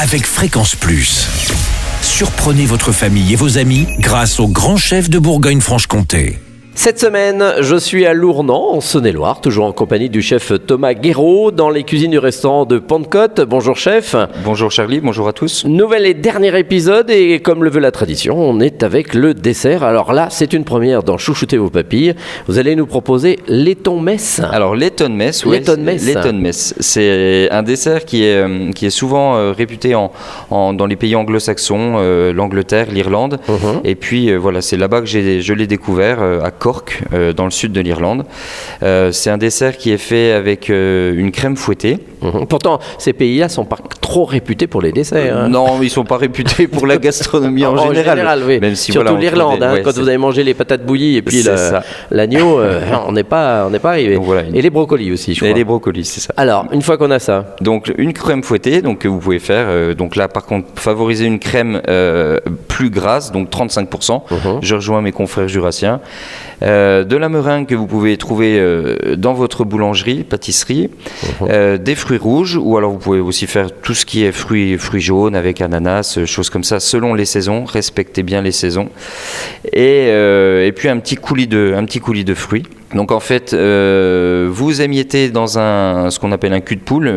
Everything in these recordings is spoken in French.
avec Fréquence Plus. Surprenez votre famille et vos amis grâce au grand chef de Bourgogne-Franche-Comté. Cette semaine, je suis à Lournan, en Saône-et-Loire, toujours en compagnie du chef Thomas Guéraud, dans les cuisines du restaurant de Pentecôte. Bonjour chef. Bonjour Charlie, bonjour à tous. Nouvel et dernier épisode, et comme le veut la tradition, on est avec le dessert. Alors là, c'est une première dans Chouchouter vos papilles. Vous allez nous proposer laiton messe. Alors laiton messe, oui. Laiton messe, c'est un dessert qui est souvent réputé dans les pays anglo-saxons, l'Angleterre, l'Irlande. Et puis voilà, c'est là-bas que je l'ai découvert, à Cork, dans le sud de l'Irlande. C'est un dessert qui est fait avec une crème fouettée. Pourtant, ces pays-là ne sont pas trop réputés pour les desserts. Non, ils ne sont pas réputés pour la gastronomie en général. Oui. Même si, surtout l'Irlande, quand vous avez mangé les patates bouillies et puis l'agneau, on n'est pas arrivé. Donc, voilà, et les brocolis aussi, je crois. Et les brocolis, c'est ça. Alors, une fois qu'on a ça. Donc, une crème fouettée que vous pouvez faire. Donc là, par contre, favoriser une crème plus grasse, donc 35%. Je rejoins mes confrères jurassiens. De la meringue que vous pouvez trouver dans votre boulangerie, pâtisserie, des fruits rouges, ou alors vous pouvez aussi faire tout ce qui est fruits jaunes avec ananas, choses comme ça, selon les saisons. Respectez bien les saisons. Et puis un petit coulis de fruits. Donc en fait, vous émiettez dans ce qu'on appelle un cul de poule,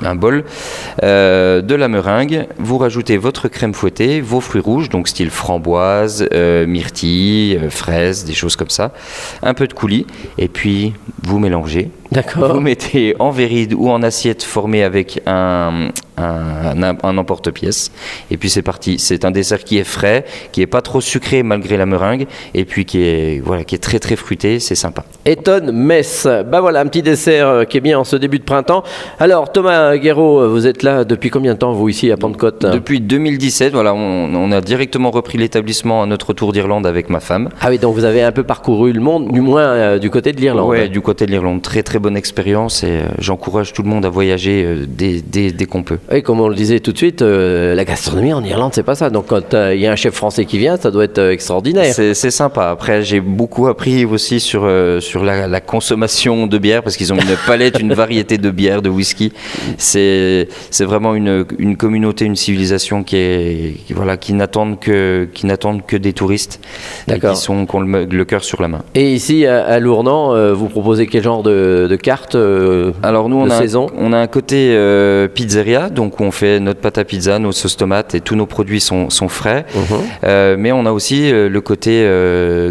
un bol, de la meringue. Vous rajoutez votre crème fouettée, vos fruits rouges, donc style framboise, myrtille, fraises, des choses comme ça. Un peu de coulis, et puis vous mélangez. D'accord. Vous mettez en véride ou en assiette formée avec un emporte-pièce. Et puis c'est parti. C'est un dessert qui est frais, qui est pas trop sucré malgré la meringue, et puis qui est très très fruité. C'est sympa. Laiton messe. Bah voilà, un petit dessert qui est bien en ce début de printemps. Alors Thomas Guéraud, vous êtes là depuis combien de temps vous ici à Pentecôte ? Depuis 2017. Voilà, on a directement repris l'établissement à notre retour d'Irlande avec ma femme. Ah oui, donc vous avez un peu parcouru le monde, du moins du côté de l'Irlande. Oui, du côté de l'Irlande. Très très bonne expérience, et j'encourage tout le monde à voyager dès qu'on peut. Oui, comme on le disait tout de suite, la gastronomie en Irlande, c'est pas ça. Donc quand il y a un chef français qui vient, ça doit être extraordinaire. C'est sympa. Après, j'ai beaucoup appris aussi sur la consommation de bière, parce qu'ils ont une palette, une variété de bières, de whisky. C'est vraiment une communauté, une civilisation qui n'attendent que des touristes, et qui ont le cœur sur la main. Et ici à Lournan, vous proposez quel genre de carte Alors nous, saison on a un côté pizzeria, donc où on fait notre pâte à pizza, nos sauces tomates, et tous nos produits sont frais. Mais on a aussi le côté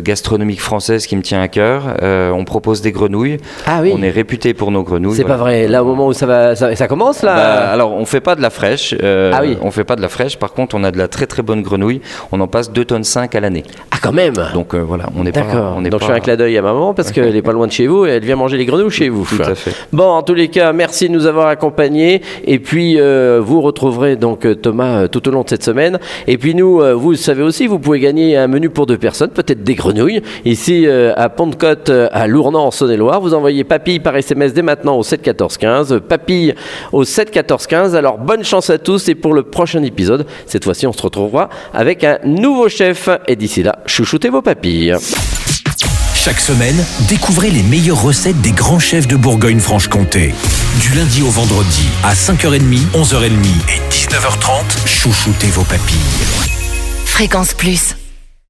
gastronomique française qui me tient à cœur. On propose des grenouilles. Ah oui. On est réputé pour nos grenouilles. C'est pas vrai. Là, au moment où ça commence, là. Alors, on fait pas de la fraîche. Oui. On fait pas de la fraîche. Par contre, on a de la très très bonne grenouille. On en passe 2,5 tonnes à l'année. Ah, quand même. Donc voilà, on n'est pas. Donc je fais un clin d'œil à maman parce qu'elle est pas loin de chez vous et elle vient manger les grenouilles chez vous. Tout à fait. Bon, en tous les cas, merci de nous avoir accompagnés. Et puis, vous retrouverez donc Thomas tout au long de cette semaine. Et puis nous, vous le savez aussi, vous pouvez gagner un menu pour 2 personnes, peut-être des grenouilles. Ici, à Pentecôte, à Lournan, en Saône-et-Loire. Vous envoyez papille par SMS dès maintenant au 7 14 15. Papille au 7 14 15. Alors, bonne chance à tous. Et pour le prochain épisode, cette fois-ci, on se retrouvera avec un nouveau chef. Et d'ici là, chouchoutez vos papilles. Chaque semaine, découvrez les meilleures recettes des grands chefs de Bourgogne-Franche-Comté. Du lundi au vendredi, à 5h30, 11h30 et 19h30, chouchoutez vos papilles. Fréquence Plus.